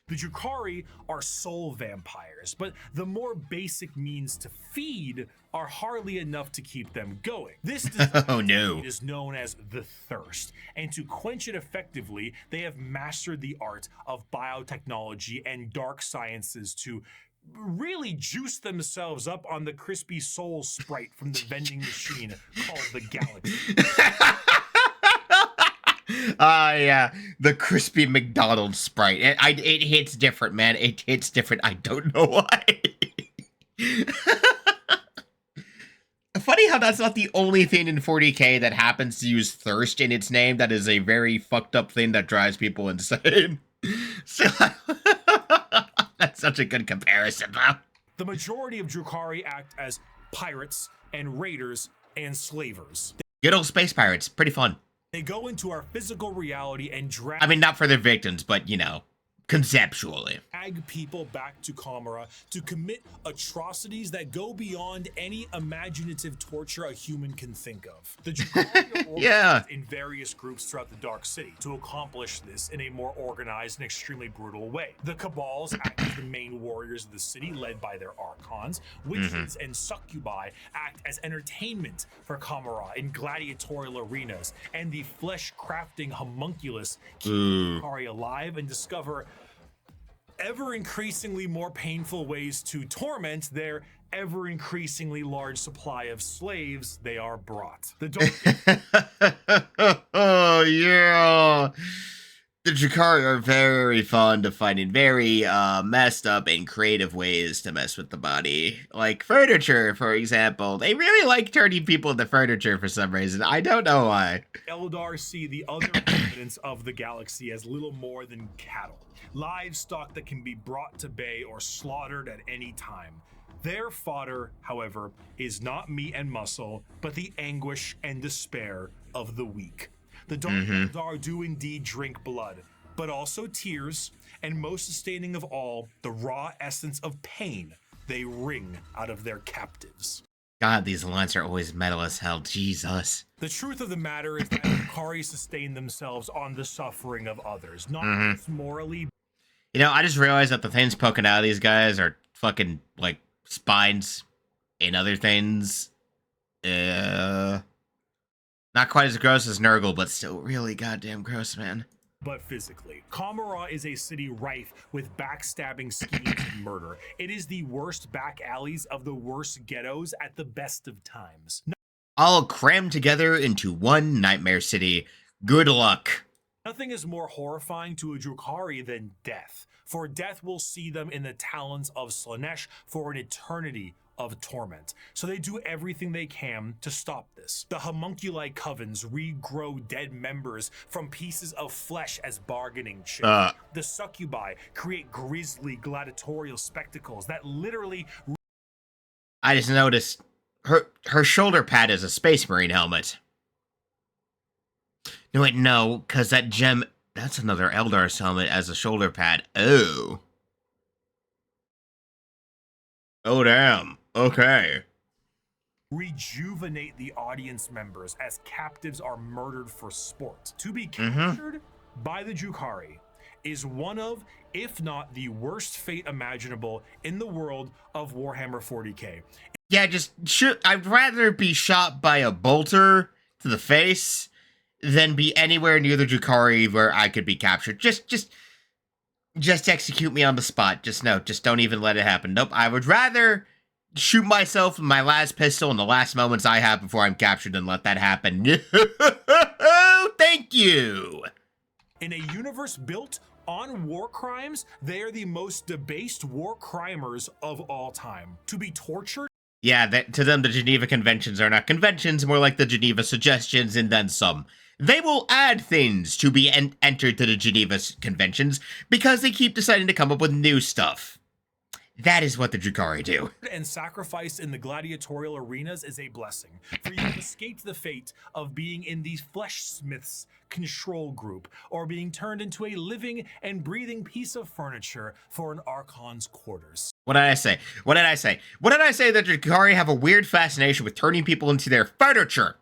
[SPEAKER 2] The Drukari are soul vampires, but the more basic means to feed are hardly enough to keep them going. This
[SPEAKER 1] Oh no.
[SPEAKER 2] is known as the thirst, and to quench it effectively, they have mastered the art of biotechnology and dark sciences to really juice themselves up on the crispy soul sprite from the vending machine called the Galaxy.
[SPEAKER 1] Yeah, the crispy McDonald's Sprite. It hits different, man. It hits different. I don't know why. Funny how that's not the only thing in 40K that happens to use thirst in its name. That is a very fucked up thing that drives people insane. So, that's such a good comparison, though.
[SPEAKER 2] The majority of Drukari act as pirates and raiders and slavers.
[SPEAKER 1] Good old space pirates. Pretty fun.
[SPEAKER 2] They go into our physical reality and drag
[SPEAKER 1] I mean, not for their victims, but, you know, conceptually.
[SPEAKER 2] people back to Kamara to commit atrocities that go beyond any imaginative torture a human can think of. The Drukari are
[SPEAKER 1] Yeah.
[SPEAKER 2] in various groups throughout the Dark City to accomplish this in a more organized and extremely brutal way. The Cabals act as the main warriors of the city, led by their archons. Witches and succubi act as entertainment for Kamara in gladiatorial arenas, and the flesh-crafting homunculus keep Drukari alive and discover ever increasingly more painful ways to torment their ever increasingly large supply of slaves they are brought. The
[SPEAKER 1] Oh, yeah. The Drukari are very fond of finding very messed up and creative ways to mess with the body. Like furniture, for example. They really like turning people into furniture for some reason. I don't know why.
[SPEAKER 2] Eldar see the other inhabitants of the galaxy as little more than cattle, livestock that can be brought to bay or slaughtered at any time. Their fodder, however, is not meat and muscle, but the anguish and despair of the weak. The Dark Eldar do indeed drink blood, but also tears, and most sustaining of all, the raw essence of pain they wring out of their captives.
[SPEAKER 1] God, these lines are always metal as hell. Jesus.
[SPEAKER 2] The truth of the matter is that Drukari sustain themselves on the suffering of others, not just morally.
[SPEAKER 1] You know, I just realized that the things poking out of these guys are fucking, like, spines and other things. Not quite as gross as Nurgle, but still really goddamn gross, man.
[SPEAKER 2] But physically. Kamara is a city rife with backstabbing schemes and murder. It is the worst back alleys of the worst ghettos at the best of times.
[SPEAKER 1] All crammed together into one nightmare city. Good luck.
[SPEAKER 2] Nothing is more horrifying to a Drukari than death, for death will see them in the talons of Slaanesh for an eternity of torment. So they do everything they can to stop this. The homunculi covens regrow dead members from pieces of flesh as bargaining chips. The succubi create grisly gladiatorial spectacles that literally...
[SPEAKER 1] I just noticed her shoulder pad is a Space Marine helmet. No, wait, no, because that gem... That's another Eldar's helmet as a shoulder pad. Oh. Oh, damn. Okay.
[SPEAKER 2] Rejuvenate the audience members as captives are murdered for sport. To be captured by the Drukari is one of, if not the worst fate imaginable in the world of Warhammer 40K.
[SPEAKER 1] Yeah, just shoot. I'd rather be shot by a bolter to the face than be anywhere near the Drukari where I could be captured. Just execute me on the spot. Just don't even let it happen. Nope, I would rather shoot myself with my last pistol in the last moments I have before I'm captured than let that happen. Thank you.
[SPEAKER 2] In a universe built on war crimes, they are the most debased war crimers of all time. To be tortured?
[SPEAKER 1] Yeah, to them the Geneva Conventions are not conventions, more like the Geneva Suggestions and then some. They will add things to be entered to the Geneva Conventions because they keep deciding to come up with new stuff. That is what the Drukari do.
[SPEAKER 2] And sacrifice in the gladiatorial arenas is a blessing, for you have escaped the fate of being in the Fleshsmith's control group, or being turned into a living and breathing piece of furniture for an Archon's quarters.
[SPEAKER 1] What did I say? What did I say? What did I say that the Drukari have a weird fascination with turning people into their furniture?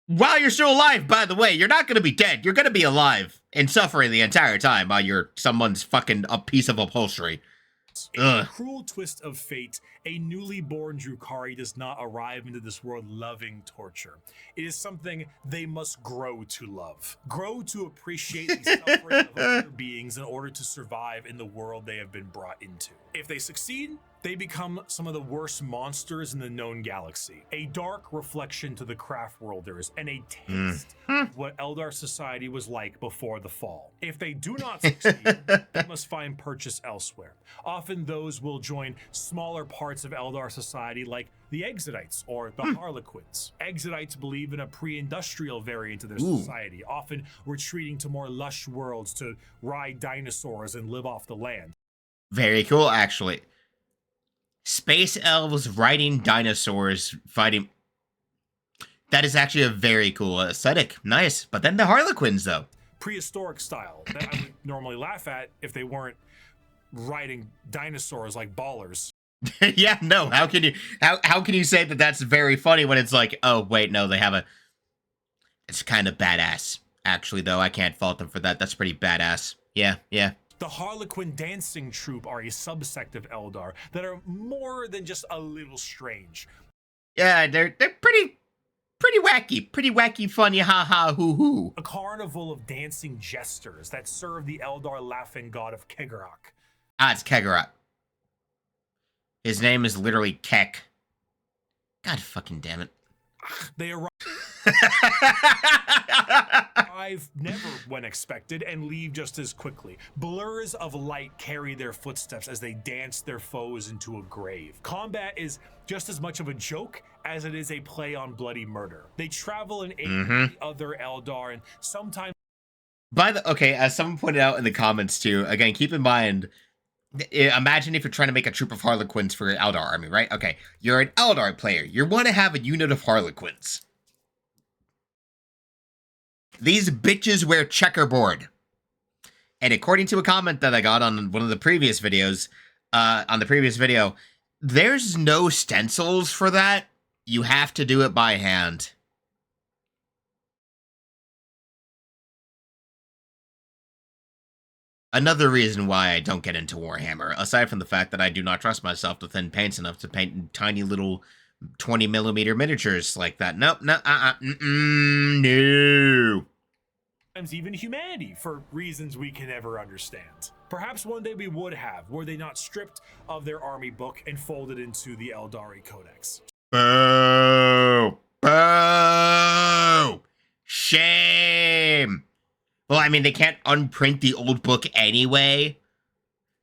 [SPEAKER 1] While you're still alive, by the way, you're not going to be dead. You're going to be alive. and suffering the entire time while you're someone's fucking a piece of upholstery.
[SPEAKER 2] In
[SPEAKER 1] Ugh.
[SPEAKER 2] a cruel twist of fate, a newly born Drukari does not arrive into this world loving torture. It is something they must grow to love. Grow to appreciate the suffering of other beings in order to survive in the world they have been brought into. If they succeed, they become some of the worst monsters in the known galaxy. A dark reflection to the Craftworlders and a taste of what Eldar society was like before the fall. If they do not succeed, they must find purchase elsewhere. Often those will join smaller parts of Eldar society like the Exodites or the Harlequins. Exodites believe in a pre-industrial variant of their society, often retreating to more lush worlds to ride dinosaurs and live off the land.
[SPEAKER 1] Very cool, actually. Space elves riding dinosaurs fighting. That is actually a very cool aesthetic. Nice. But then the Harlequins, though.
[SPEAKER 2] Prehistoric style that I would normally laugh at if they weren't riding dinosaurs like ballers.
[SPEAKER 1] Yeah, no. How can you say that that's very funny when it's like, oh wait, no, they have a. It's kind of badass. Actually, though, I can't fault them for that. That's pretty badass. Yeah, yeah.
[SPEAKER 2] The Harlequin dancing troupe are a subsect of Eldar that are more than just a little strange.
[SPEAKER 1] Yeah, they're pretty wacky, funny, ha ha, hoo hoo.
[SPEAKER 2] A carnival of dancing jesters that serve the Eldar laughing god of Kegarak.
[SPEAKER 1] Ah, it's Kegarak. His name is literally Kek. God fucking damn it.
[SPEAKER 2] They arrive never when expected and leave just as quickly. Blurs of light carry their footsteps as they dance their foes into a grave. Combat is just as much of a joke as it is a play on bloody murder. They travel in aid of the other Eldar and sometimes...
[SPEAKER 1] Okay, as someone pointed out in the comments too, again, keep in mind, imagine if you're trying to make a troop of Harlequins for your Eldar army, right? Okay, you're an Eldar player. You want to have a unit of Harlequins. These bitches wear checkerboard. And according to a comment that I got on one of the previous videos, there's no stencils for that. You have to do it by hand. Another reason why I don't get into Warhammer, aside from the fact that I do not trust myself to thin paints enough to paint tiny little 20mm miniatures like that. Nope, no.
[SPEAKER 2] even humanity for reasons we can never understand. Perhaps one day we would have, were they not stripped of their army book and folded into the Eldari Codex.
[SPEAKER 1] Boo! Boo! Shame! Well, I mean, they can't unprint the old book anyway.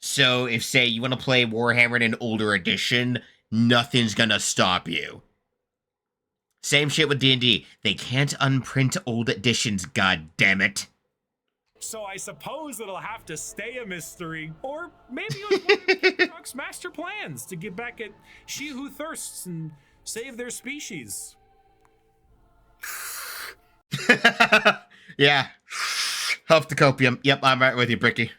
[SPEAKER 1] So if, say, you want to play Warhammer in an older edition, nothing's gonna stop you. Same shit with D&D. They can't unprint old editions, goddammit.
[SPEAKER 2] So I suppose it'll have to stay a mystery. Or maybe it was one of Kegarak's master plans to get back at She Who Thirsts and save their species.
[SPEAKER 1] Yeah. Huff the copium. Yep, I'm right with you, Bricky.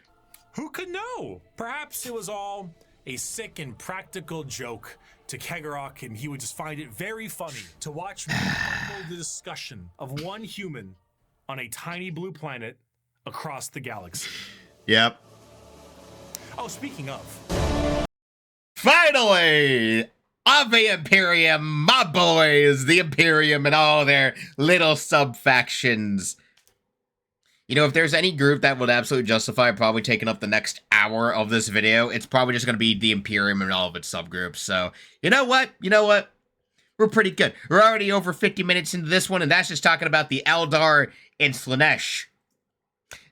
[SPEAKER 2] Who could know? Perhaps it was all a sick and practical joke to Kegarak, and he would just find it very funny to watch me unfold the discussion of one human on a tiny blue planet across the galaxy.
[SPEAKER 1] Yep.
[SPEAKER 2] Oh, speaking of.
[SPEAKER 1] Finally! Ave Imperium, my boys, the Imperium and all their little sub-factions. You know, if there's any group that would absolutely justify probably taking up the next hour of this video, it's probably just going to be the Imperium and all of its subgroups. So, you know what? We're pretty good. We're already over 50 minutes into this one, and that's just talking about the Eldar and Slaanesh.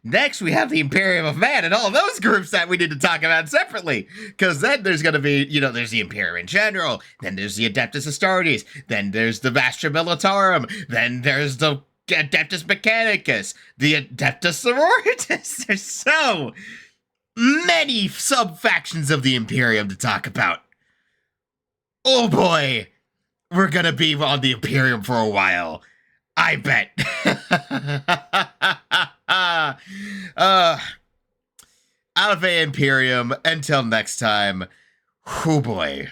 [SPEAKER 1] Next, we have the Imperium of Man and all those groups that we need to talk about separately. Because then there's going to be, you know, there's the Imperium in general, then there's the Adeptus Astartes, then there's the Vastra Militarum, then there's the Adeptus Mechanicus, the Adeptus Sororitas. There's so many sub-factions of the Imperium to talk about. Oh boy, we're gonna be on the Imperium for a while. I bet. Ave Imperium, until next time. Oh boy.